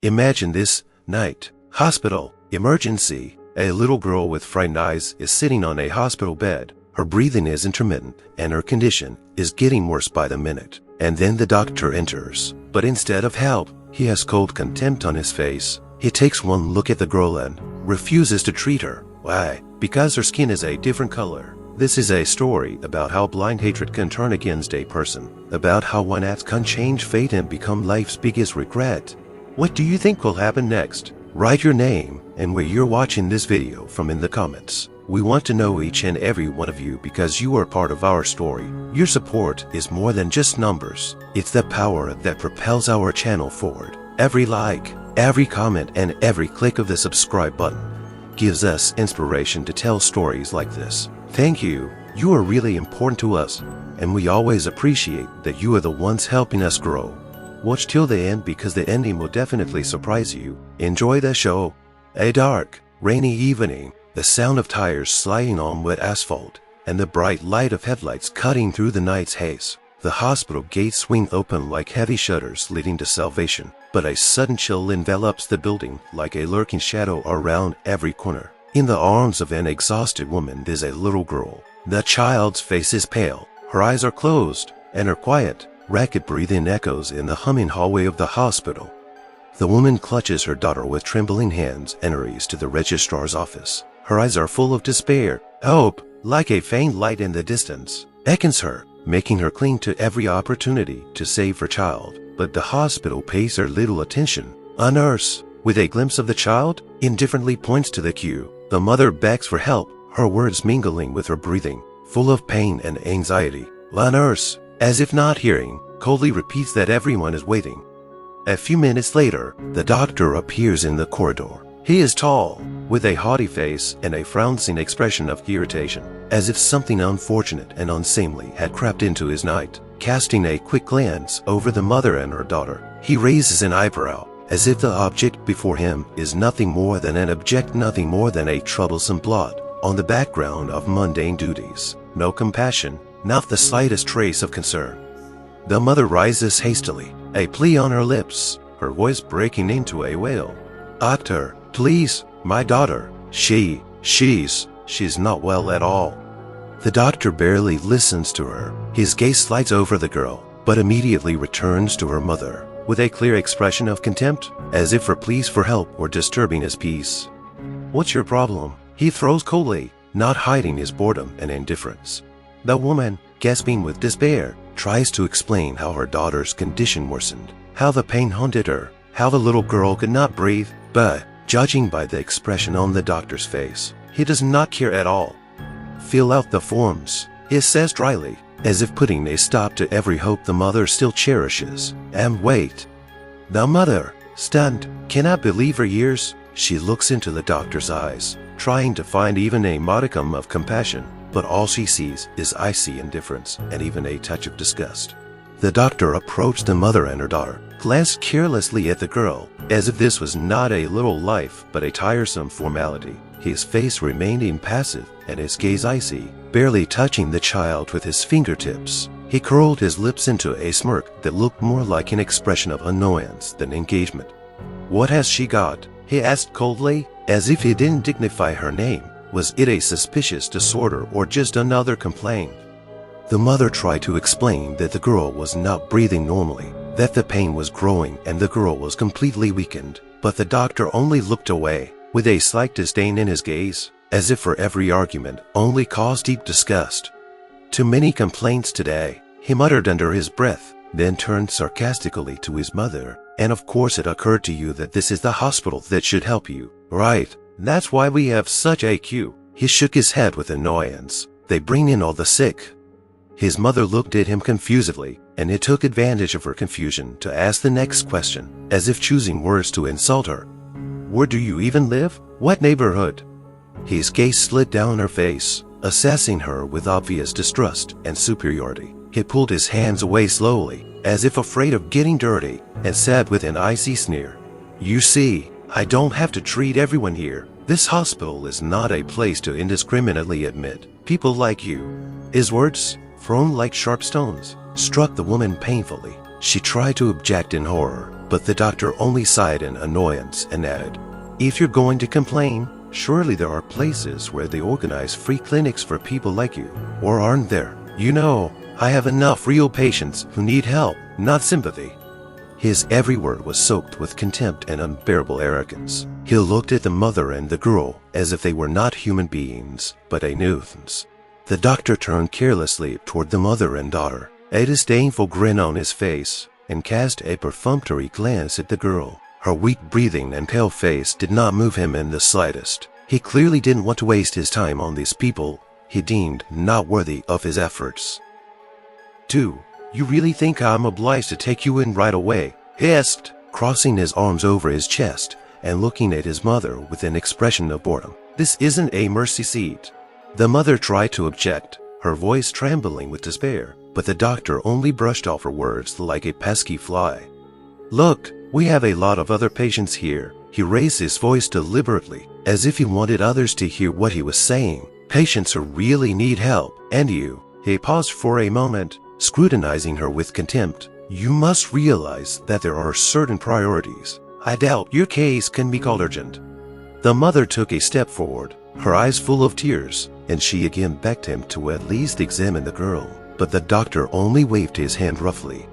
Imagine this night. Hospital. Emergency. A little girl with frightened eyes is sitting on a hospital bed. Her breathing is intermittent and her condition is getting worse by the minute. And then the doctor enters. But instead of help, he has cold contempt on his face. He takes one look at the girl and refuses to treat her. Why? Because her skin is a different color. This is a story about how blind hatred can turn against a person, about how one act can change fate and become life's biggest regret. What do you think will happen next? Write your name and where you're watching this video from in the comments. We want to know each and every one of you because you are part of our story. Your support is more than just numbers. It's the power that propels our channel forward. Every like, every comment, and every click of the subscribe button gives us inspiration to tell stories like this. Thank you. You are really important to us, and we always appreciate that you are the ones helping us grow. Watch till the end because the ending will definitely surprise you. Enjoy the show. A dark, rainy evening, the sound of tires sliding on wet asphalt, and the bright light of headlights cutting through the night's haze. The hospital gates swing open like heavy shutters leading to salvation, but a sudden chill envelops the building like a lurking shadow around every corner. In the arms of an exhausted woman is a little girl. The child's face is pale, her eyes are closed, and her quiet, rapid breathing echoes in the humming hallway of the hospital. The woman clutches her daughter with trembling hands and hurries to the registrar's office. Her eyes are full of despair. Hope, like a faint light in the distance, beckons her, making her cling to every opportunity to save her child. But the hospital pays her little attention. A nurse, with a glimpse of the child, indifferently points to the queue. The mother begs for help, her words mingling with her breathing, full of pain and anxiety. A nurse, as if not hearing, coldly repeats that everyone is waiting. A few minutes later, the doctor appears in the corridor. He is tall, with a haughty face and a frowning expression of irritation, as if something unfortunate and unseemly had crept into his night. Casting a quick glance over the mother and her daughter, he raises an eyebrow, as if the object before him is nothing more than an object, nothing more than a troublesome blot on the background of mundane duties. No compassion, not the slightest trace of concern. The mother rises hastily, a plea on her lips, her voice breaking into a wail. "Doctor, please, my daughter, she's not well at all." The doctor barely listens to her. His gaze slides over the girl, but immediately returns to her mother, with a clear expression of contempt, as if her pleas for help were disturbing his peace. "What's your problem?" he throws coldly, not hiding his boredom and indifference. The woman, gasping with despair, tries to explain how her daughter's condition worsened, how the pain haunted her, how the little girl could not breathe, but, judging by the expression on the doctor's face, he does not care at all. "Fill out the forms," he says dryly, as if putting a stop to every hope the mother still cherishes. "And wait." The mother, stunned, cannot believe her ears. She looks into the doctor's eyes, trying to find even a modicum of compassion, but all she sees is icy indifference and even a touch of disgust. The doctor approached the mother and her daughter, glanced carelessly at the girl, as if this was not a little life but a tiresome formality. His face remained impassive and his gaze icy, barely touching the child with his fingertips. He curled his lips into a smirk that looked more like an expression of annoyance than engagement. "What has she got?" he asked coldly, as if he didn't dignify her name. Was it a suspicious disorder or just another complaint? The mother tried to explain that the girl was not breathing normally, that the pain was growing and the girl was completely weakened, but the doctor only looked away, with a slight disdain in his gaze, as if for every argument only caused deep disgust. "Too many complaints today," he muttered under his breath, then turned sarcastically to his mother. "And of course it occurred to you that this is the hospital that should help you, right? That's why we have such a queue." He shook his head with annoyance. "They bring in all the sick." His mother looked at him confusedly, and he took advantage of her confusion to ask the next question, as if choosing words to insult her. "Where do you even live? What neighborhood?" His gaze slid down her face, assessing her with obvious distrust and superiority. He pulled his hands away slowly, as if afraid of getting dirty, and said with an icy sneer, "You see, I don't have to treat everyone here. This hospital is not a place to indiscriminately admit people like you." His words, thrown like sharp stones, struck the woman painfully. She tried to object in horror, but the doctor only sighed in annoyance and added, "If you're going to complain, surely there are places where they organize free clinics for people like you, or aren't there? You know, I have enough real patients who need help, not sympathy." His every word was soaked with contempt and unbearable arrogance. He looked at the mother and the girl as if they were not human beings, but a nuisance. The doctor turned carelessly toward the mother and daughter, a disdainful grin on his face, and cast a perfunctory glance at the girl. Her weak breathing and pale face did not move him in the slightest. He clearly didn't want to waste his time on these people he deemed not worthy of his efforts. "Do you really think I'm obliged to take you in right away?" he asked, crossing his arms over his chest and looking at his mother with an expression of boredom. "This isn't a mercy seat." The mother tried to object, her voice trembling with despair, but the doctor only brushed off her words like a pesky fly. "Look, we have a lot of other patients here." He raised his voice deliberately, as if he wanted others to hear what he was saying. "Patients who really need help, and you." He paused for a moment, scrutinizing her with contempt. "You must realize that there are certain priorities. I doubt your case can be called urgent." The mother took a step forward, her eyes full of tears, and she again begged him to at least examine the girl. But the doctor only waved his hand roughly.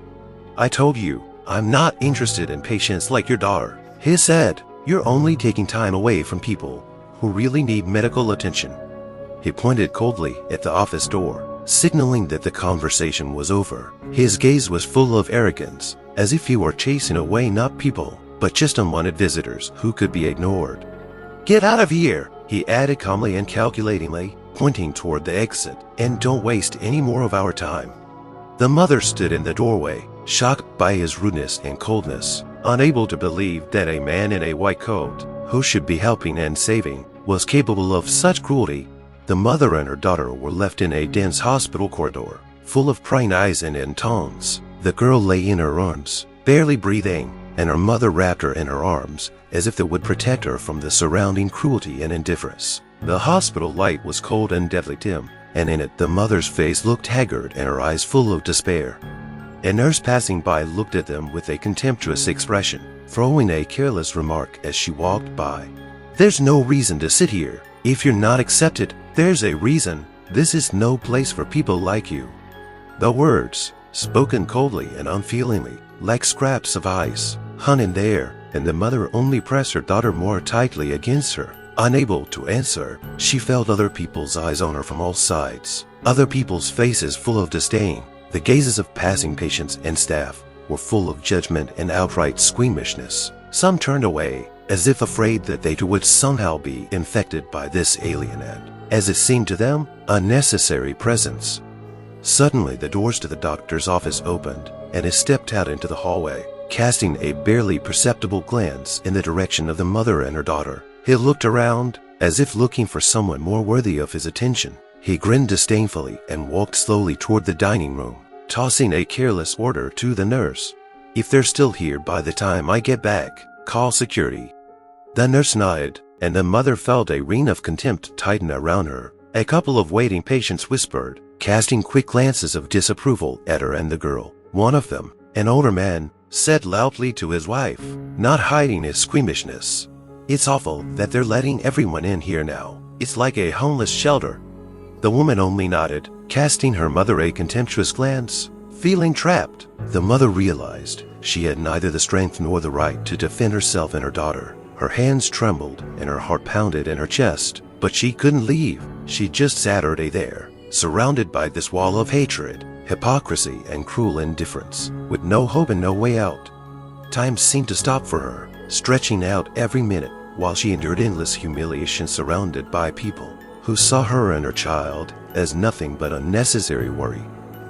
"I told you, I'm not interested in patients like your daughter," he said. "You're only taking time away from people who really need medical attention." He pointed coldly at the office door, signaling that the conversation was over. His gaze was full of arrogance, as if he were chasing away not people, but just unwanted visitors who could be ignored. "Get out of here," he added calmly and calculatingly, pointing toward the exit, "and don't waste any more of our time." The mother stood in the doorway, shocked by his rudeness and coldness, unable to believe that a man in a white coat, who should be helping and saving, was capable of such cruelty. The mother and her daughter were left in a dense hospital corridor, full of prying eyes and intons. The girl lay in her arms, barely breathing, and her mother wrapped her in her arms as if they would protect her from the surrounding cruelty and indifference. The hospital light was cold and deadly dim, and in it the mother's face looked haggard and her eyes full of despair. A nurse passing by looked at them with a contemptuous expression, throwing a careless remark as she walked by. "There's no reason to sit here. If you're not accepted, there's a reason. This is no place for people like you." The words, spoken coldly and unfeelingly, like scraps of ice, hung in the air, and the mother only pressed her daughter more tightly against her. Unable to answer, she felt other people's eyes on her from all sides, other people's faces full of disdain. The gazes of passing patients and staff were full of judgment and outright squeamishness. Some turned away, as if afraid that they too would somehow be infected by this alien and, as it seemed to them, unnecessary presence. Suddenly the doors to the doctor's office opened, and he stepped out into the hallway, casting a barely perceptible glance in the direction of the mother and her daughter. He looked around, as if looking for someone more worthy of his attention. He grinned disdainfully and walked slowly toward the dining room, tossing a careless order to the nurse. "If they're still here by the time I get back, call security." The nurse nodded, and the mother felt a ring of contempt tighten around her. A couple of waiting patients whispered, casting quick glances of disapproval at her and the girl. One of them, an older man, said loudly to his wife, not hiding his squeamishness, "It's awful that they're letting everyone in here now. It's like a homeless shelter." The woman only nodded, casting her mother a contemptuous glance. Feeling trapped, the mother realized she had neither the strength nor the right to defend herself and her daughter. Her hands trembled and her heart pounded in her chest, but she couldn't leave. She just sat there, surrounded by this wall of hatred, hypocrisy, and cruel indifference, with no hope and no way out. Time seemed to stop for her, stretching out every minute while she endured endless humiliation surrounded by people who saw her and her child as nothing but unnecessary worry.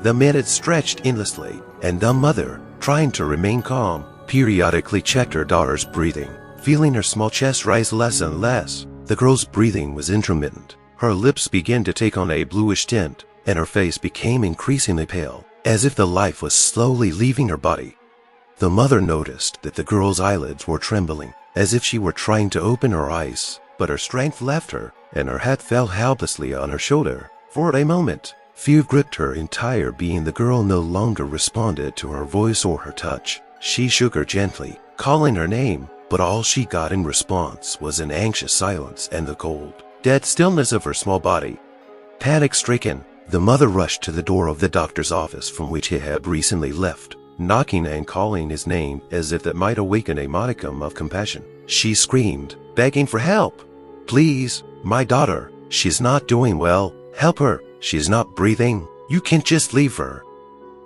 The minutes stretched endlessly, and the mother, trying to remain calm, periodically checked her daughter's breathing, feeling her small chest rise less and less. The girl's breathing was intermittent. Her lips began to take on a bluish tint, and her face became increasingly pale, as if the life was slowly leaving her body. The mother noticed that the girl's eyelids were trembling, as if she were trying to open her eyes, but her strength left her, and her head fell helplessly on her shoulder. For a moment, fear gripped her entire being. The girl no longer responded to her voice or her touch. She shook her gently, calling her name, but all she got in response was an anxious silence and the cold, dead stillness of her small body. Panic-stricken, the mother rushed to the door of the doctor's office from which he had recently left, knocking and calling his name as if that might awaken a modicum of compassion. She screamed, begging for help. "Please, my daughter, she's not doing well. Help her. She's not breathing. You can't just leave her."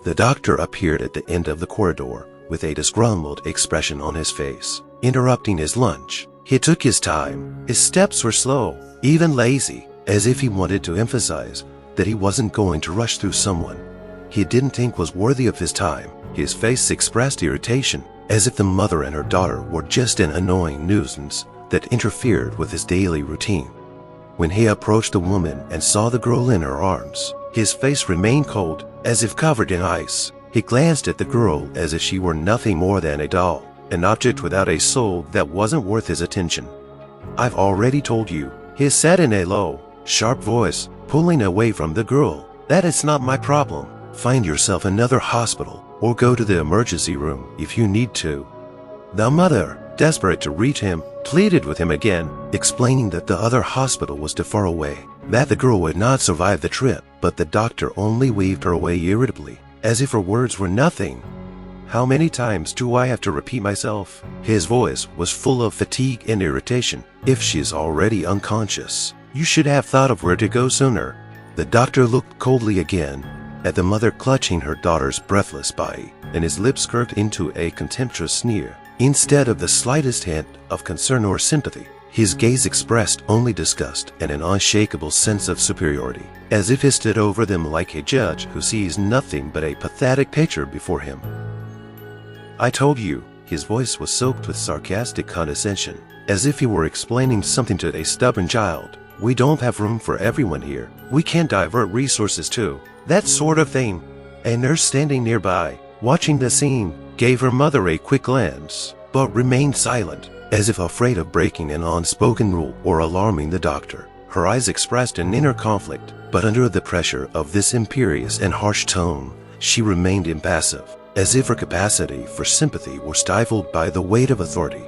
The doctor appeared at the end of the corridor with a disgruntled expression on his face, interrupting his lunch. He took his time. His steps were slow, even lazy, as if he wanted to emphasize that he wasn't going to rush through someone he didn't think was worthy of his time. His face expressed irritation, as if the mother and her daughter were just an annoying nuisance that interfered with his daily routine. When he approached the woman and saw the girl in her arms, his face remained cold, as if covered in ice. He glanced at the girl as if she were nothing more than a doll, an object without a soul that wasn't worth his attention. "I've already told you," he said in a low, sharp voice, pulling away from the girl, "that it's not my problem. Find yourself another hospital or go to the emergency room if you need to." The mother, desperate to reach him, pleaded with him again, explaining that the other hospital was too far away, that the girl would not survive the trip, but the doctor only waved her away irritably, as if her words were nothing. "How many times do I have to repeat myself?" His voice was full of fatigue and irritation. "If she's already unconscious, you should have thought of where to go sooner." The doctor looked coldly again at the mother clutching her daughter's breathless body, and his lips curved into a contemptuous sneer. Instead of the slightest hint of concern or sympathy, his gaze expressed only disgust and an unshakable sense of superiority, as if he stood over them like a judge who sees nothing but a pathetic picture before him. "I told you," his voice was soaked with sarcastic condescension, as if he were explaining something to a stubborn child. "We don't have room for everyone here. We can't divert resources to that sort of thing." A nurse standing nearby, watching the scene, gave her mother a quick glance, but remained silent, as if afraid of breaking an unspoken rule or alarming the doctor. Her eyes expressed an inner conflict, but under the pressure of this imperious and harsh tone, she remained impassive, as if her capacity for sympathy were stifled by the weight of authority.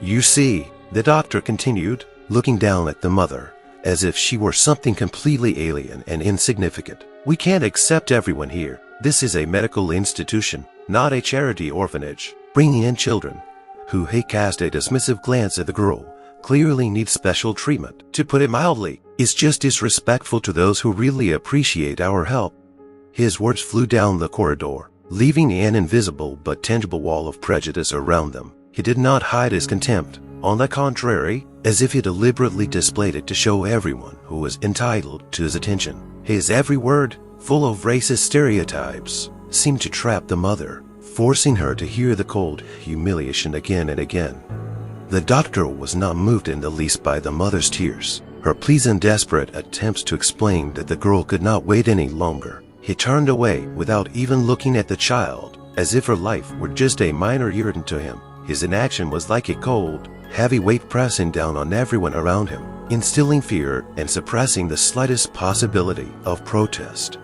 "You see," the doctor continued, looking down at the mother, as if she were something completely alien and insignificant, "we can't accept everyone here. This is a medical institution, not a charity orphanage. Bringing in children," who he cast a dismissive glance at the girl, "clearly need special treatment. To put it mildly, is just disrespectful to those who really appreciate our help." His words flew down the corridor, leaving an invisible but tangible wall of prejudice around them. He did not hide his contempt. On the contrary, as if he deliberately displayed it to show everyone who was entitled to his attention. His every word, full of racist stereotypes, seemed to trap the mother, forcing her to hear the cold humiliation again and again. The doctor was not moved in the least by the mother's tears, her pleas and desperate attempts to explain that the girl could not wait any longer. He turned away without even looking at the child, as if her life were just a minor irritant to him. His inaction was like a cold, heavy weight pressing down on everyone around him, instilling fear and suppressing the slightest possibility of protest.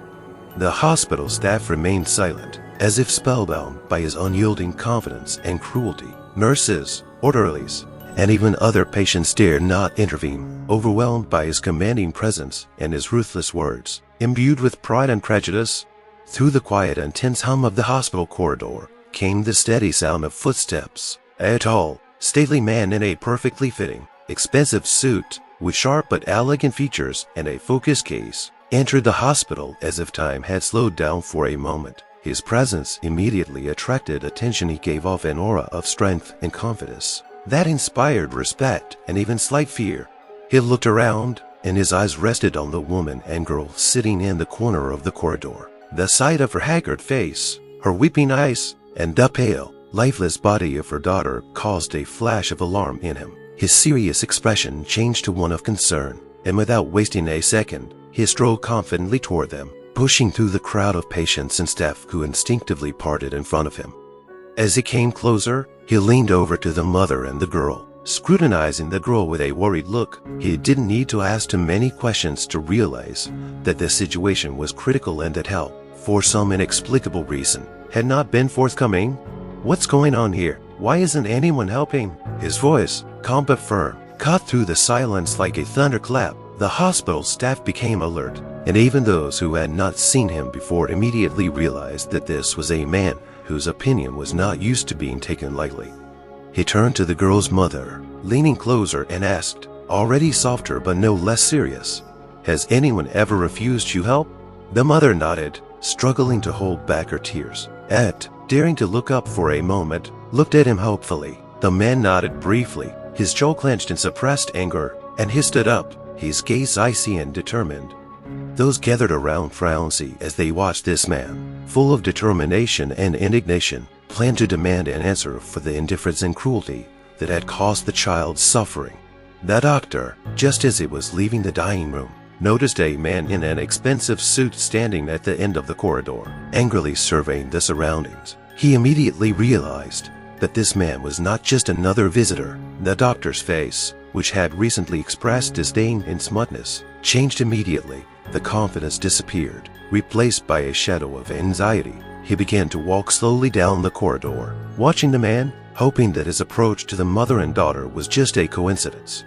The hospital staff remained silent, as if spellbound by his unyielding confidence and cruelty. Nurses, orderlies, and even other patients dared not intervene, overwhelmed by his commanding presence and his ruthless words. Imbued with pride and prejudice, through the quiet and tense hum of the hospital corridor came the steady sound of footsteps. A tall, stately man in a perfectly fitting, expensive suit, with sharp but elegant features and a focus case, entered the hospital as if time had slowed down for a moment. His presence immediately attracted attention. He gave off an aura of strength and confidence that inspired respect and even slight fear. He looked around, and his eyes rested on the woman and girl sitting in the corner of the corridor. The sight of her haggard face, her weeping eyes, and the pale, lifeless body of her daughter caused a flash of alarm in him. His serious expression changed to one of concern, and without wasting a second, he strode confidently toward them, pushing through the crowd of patients and staff who instinctively parted in front of him. As he came closer, he leaned over to the mother and the girl, scrutinizing the girl with a worried look. He didn't need to ask too many questions to realize that the situation was critical and that help, for some inexplicable reason, had not been forthcoming. "What's going on here?" Why isn't anyone helping?" His voice, calm but firm, cut through the silence like a thunderclap. The hospital staff became alert, and even those who had not seen him before immediately realized that this was a man whose opinion was not used to being taken lightly. He turned to the girl's mother, leaning closer, and asked, already softer but no less serious, "Has anyone ever refused you help?" The mother nodded, struggling to hold back her tears. Ed, daring to look up for a moment, looked at him hopefully. The man nodded briefly, his jaw clenched in suppressed anger, and he stood up, his gaze icy and determined. Those gathered around frowned as they watched this man, full of determination and indignation, plan to demand an answer for the indifference and cruelty that had caused the child suffering. The doctor, just as he was leaving the dining room, noticed a man in an expensive suit standing at the end of the corridor, angrily surveying the surroundings. He immediately realized that this man was not just another visitor. The doctor's face, which had recently expressed disdain and smugness, changed immediately. The confidence disappeared, replaced by a shadow of anxiety. He began to walk slowly down the corridor, watching the man, hoping that his approach to the mother and daughter was just a coincidence.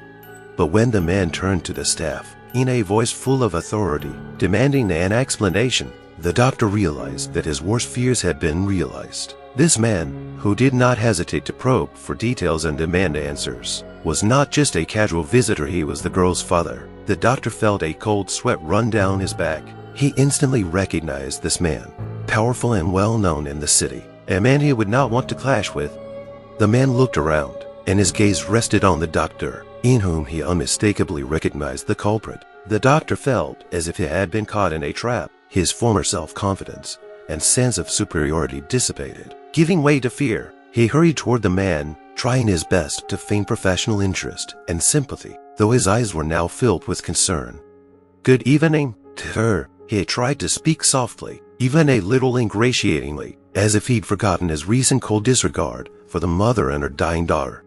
But when the man turned to the staff, in a voice full of authority, demanding an explanation, the doctor realized that his worst fears had been realized. This man, who did not hesitate to probe for details and demand answers, was not just a casual visitor, he was the girl's father. The doctor felt a cold sweat run down his back. He instantly recognized this man, powerful and well-known in the city, a man he would not want to clash with. The man looked around, and his gaze rested on the doctor, in whom he unmistakably recognized the culprit. The doctor felt as if he had been caught in a trap. His former self-confidence and sense of superiority dissipated. Giving way to fear, he hurried toward the man, trying his best to feign professional interest and sympathy, though his eyes were now filled with concern. "Good evening, sir," he tried to speak softly, even a little ingratiatingly, as if he'd forgotten his recent cold disregard for the mother and her dying daughter.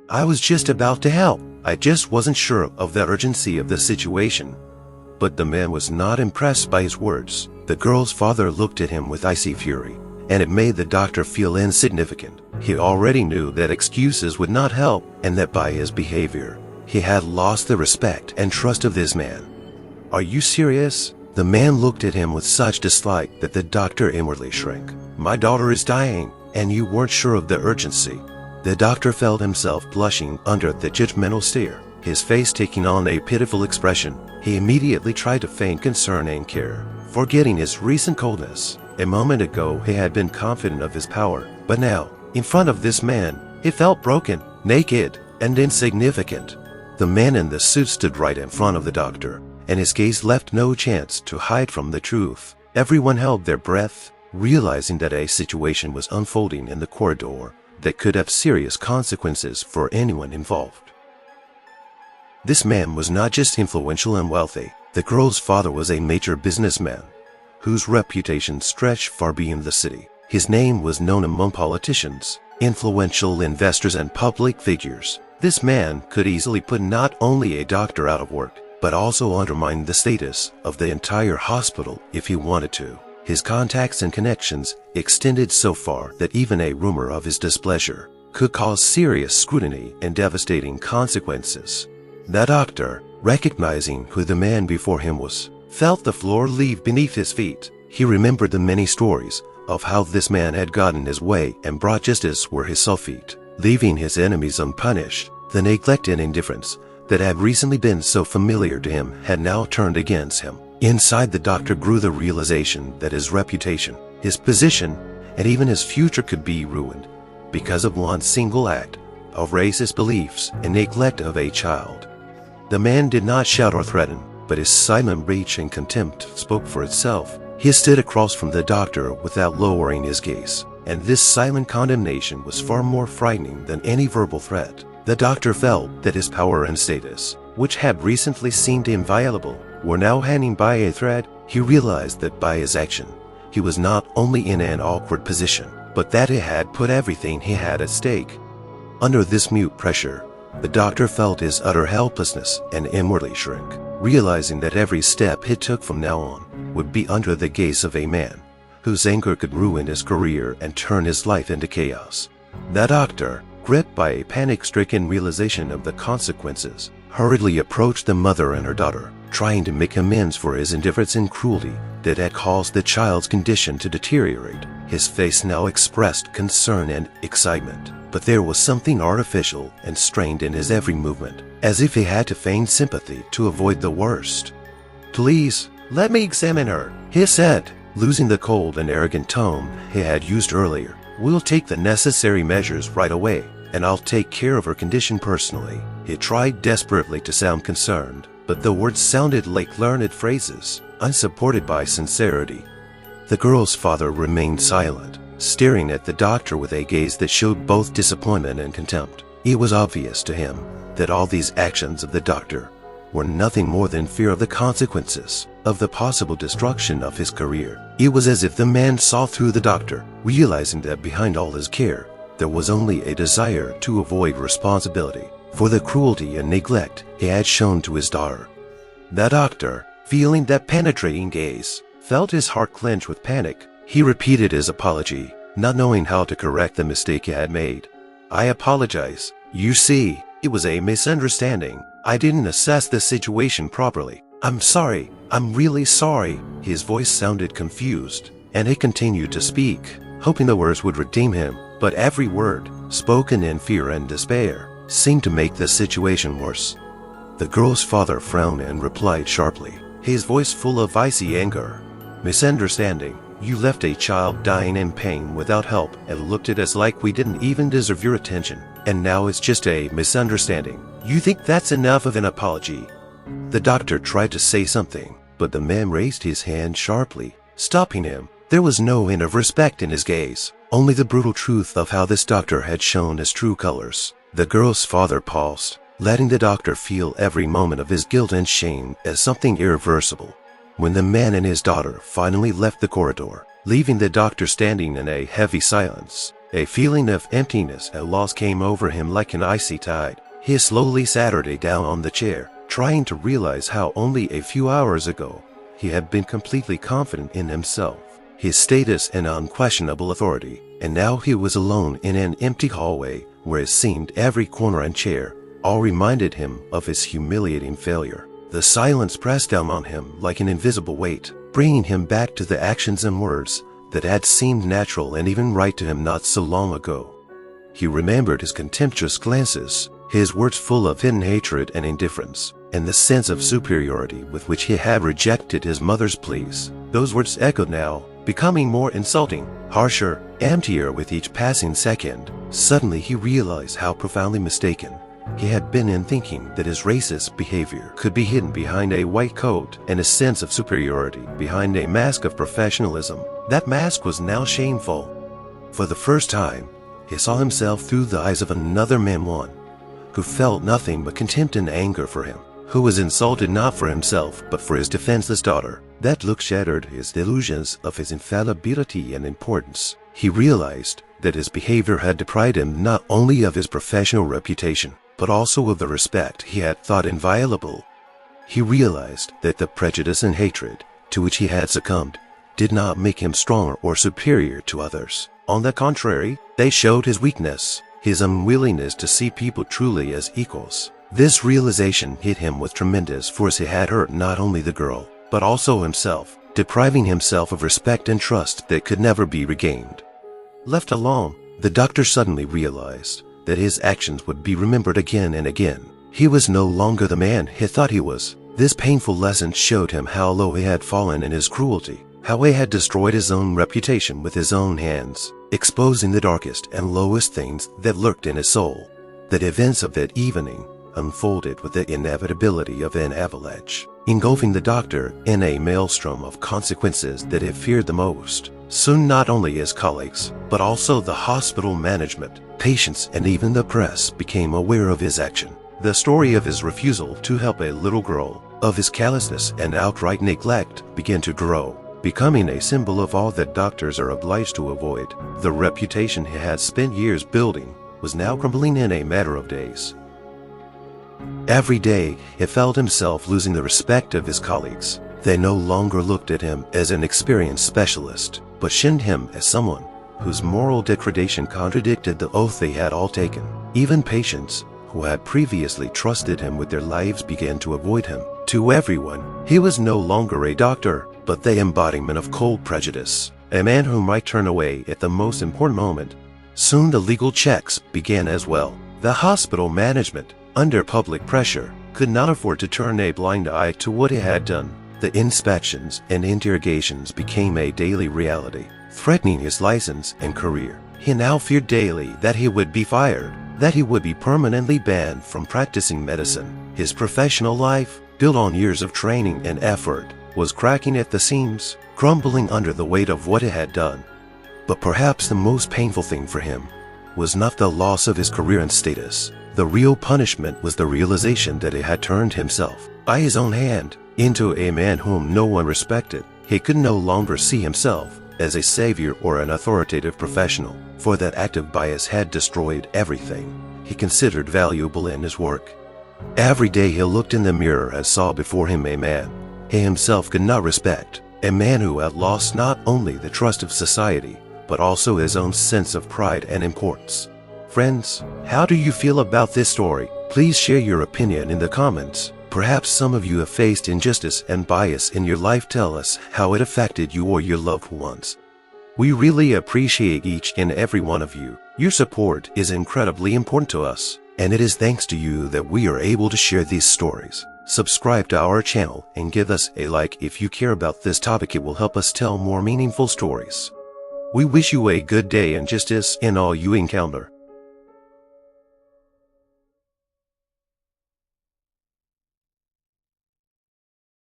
I was just about to help. I just wasn't sure of the urgency of the situation." But the man was not impressed by his words. The girl's father looked at him with icy fury, and it made the doctor feel insignificant. He already knew that excuses would not help, and that by his behavior, he had lost the respect and trust of this man. "Are you serious?" The man looked at him with such dislike that the doctor inwardly shrank. "My daughter is dying, and you weren't sure of the urgency." The doctor felt himself blushing under the judgmental stare, his face taking on a pitiful expression. He immediately tried to feign concern and care, forgetting his recent coldness. A moment ago he had been confident of his power, but now, in front of this man, he felt broken, naked, and insignificant. The man in the suit stood right in front of the doctor, and his gaze left no chance to hide from the truth. Everyone held their breath, realizing that a situation was unfolding in the corridor that could have serious consequences for anyone involved. This man was not just influential and wealthy. The girl's father was a major businessman, whose reputation stretched far beyond the city. His name was known among politicians, influential investors, and public figures. This man could easily put not only a doctor out of work, but also undermine the status of the entire hospital if he wanted to. His contacts and connections extended so far that even a rumor of his displeasure could cause serious scrutiny and devastating consequences. The doctor, recognizing who the man before him was, felt the floor leave beneath his feet. He remembered the many stories of how this man had gotten his way and brought justice where he saw fit, leaving his enemies unpunished. The neglect and indifference that had recently been so familiar to him had now turned against him. Inside the doctor grew the realization that his reputation, his position, and even his future could be ruined because of one single act of racist beliefs and neglect of a child. The man did not shout or threaten, but his silent rage and contempt spoke for itself. He stood across from the doctor without lowering his gaze, and this silent condemnation was far more frightening than any verbal threat. The doctor felt that his power and status, which had recently seemed inviolable, were now hanging by a thread. He realized that by his action, he was not only in an awkward position, but that he had put everything he had at stake. Under this mute pressure, the doctor felt his utter helplessness and inwardly shrank, realizing that every step he took from now on would be under the gaze of a man whose anger could ruin his career and turn his life into chaos. The doctor, gripped by a panic-stricken realization of the consequences, hurriedly approached the mother and her daughter, trying to make amends for his indifference and cruelty that had caused the child's condition to deteriorate. His face now expressed concern and excitement, but there was something artificial and strained in his every movement, as if he had to feign sympathy to avoid the worst. "Please, let me examine her," he said, losing the cold and arrogant tone he had used earlier. "We'll take the necessary measures right away, and I'll take care of her condition personally." He tried desperately to sound concerned, but the words sounded like learned phrases, unsupported by sincerity. The girl's father remained silent, staring at the doctor with a gaze that showed both disappointment and contempt. It was obvious to him that all these actions of the doctor were nothing more than fear of the consequences, of the possible destruction of his career. It was as if the man saw through the doctor, realizing that behind all his care, there was only a desire to avoid responsibility for the cruelty and neglect he had shown to his daughter. The doctor, feeling that penetrating gaze, felt his heart clench with panic. He repeated his apology, not knowing how to correct the mistake he had made. "I apologize. You see, it was a misunderstanding. I didn't assess the situation properly. I'm sorry. I'm really sorry." His voice sounded confused, and he continued to speak, hoping the words would redeem him. But every word, spoken in fear and despair, seemed to make the situation worse. The girl's father frowned and replied sharply, his voice full of icy anger. "Misunderstanding. You left a child dying in pain without help and looked at us like we didn't even deserve your attention. And now it's just a misunderstanding. You think that's enough of an apology?" The doctor tried to say something, but the man raised his hand sharply, stopping him. There was no hint of respect in his gaze, only the brutal truth of how this doctor had shown his true colors. The girl's father paused, letting the doctor feel every moment of his guilt and shame as something irreversible. When the man and his daughter finally left the corridor, leaving the doctor standing in a heavy silence, a feeling of emptiness and loss came over him like an icy tide. He slowly sat down on the chair, trying to realize how only a few hours ago he had been completely confident in himself, his status and unquestionable authority, and now he was alone in an empty hallway where it seemed every corner and chair all reminded him of his humiliating failure. The silence pressed down on him like an invisible weight, bringing him back to the actions and words that had seemed natural and even right to him not so long ago. He remembered his contemptuous glances, his words full of hidden hatred and indifference, and the sense of superiority with which he had rejected his mother's pleas. Those words echoed now, becoming more insulting, harsher, emptier with each passing second. Suddenly he realized how profoundly mistaken he had been in thinking that his racist behavior could be hidden behind a white coat and a sense of superiority behind a mask of professionalism. That mask was now shameful. For the first time, he saw himself through the eyes of another man, one who felt nothing but contempt and anger for him, who was insulted not for himself but for his defenseless daughter. That look shattered his delusions of his infallibility and importance. He realized that his behavior had deprived him not only of his professional reputation, but also of the respect he had thought inviolable. He realized that the prejudice and hatred to which he had succumbed did not make him stronger or superior to others. On the contrary, they showed his weakness, his unwillingness to see people truly as equals. This realization hit him with tremendous force. He had hurt not only the girl, but also himself, depriving himself of respect and trust that could never be regained. Left alone, the doctor suddenly realized that his actions would be remembered again and again. He was no longer the man he thought he was. This painful lesson showed him how low he had fallen in his cruelty, how he had destroyed his own reputation with his own hands, exposing the darkest and lowest things that lurked in his soul. The events of that evening unfolded with the inevitability of an avalanche, engulfing the doctor in a maelstrom of consequences that he feared the most. Soon not only his colleagues, but also the hospital management, patients, and even the press became aware of his action. The story of his refusal to help a little girl, of his callousness and outright neglect, began to grow, becoming a symbol of all that doctors are obliged to avoid. The reputation he had spent years building was now crumbling in a matter of days. Every day, he felt himself losing the respect of his colleagues. They no longer looked at him as an experienced specialist, but shunned him as someone whose moral degradation contradicted the oath they had all taken. Even patients who had previously trusted him with their lives began to avoid him. To everyone, he was no longer a doctor, but the embodiment of cold prejudice, a man who might turn away at the most important moment. Soon the legal checks began as well. The hospital management, under public pressure, could not afford to turn a blind eye to what he had done. The inspections and interrogations became a daily reality, threatening his license and career. He now feared daily that he would be fired, that he would be permanently banned from practicing medicine. His professional life, built on years of training and effort, was cracking at the seams, crumbling under the weight of what he had done. But perhaps the most painful thing for him was not the loss of his career and status. The real punishment was the realization that he had turned himself, by his own hand, into a man whom no one respected. He could no longer see himself as a savior or an authoritative professional, for that active bias had destroyed everything he considered valuable in his work. Every day he looked in the mirror and saw before him a man he himself could not respect, a man who had lost not only the trust of society, but also his own sense of pride and importance. Friends, how do you feel about this story? Please share your opinion in the comments. Perhaps some of you have faced injustice and bias in your life. Tell us how it affected you or your loved ones. We really appreciate each and every one of you. Your support is incredibly important to us, and it is thanks to you that we are able to share these stories. Subscribe to our channel and give us a like if you care about this topic. It will help us tell more meaningful stories. We wish you a good day and justice in all you encounter.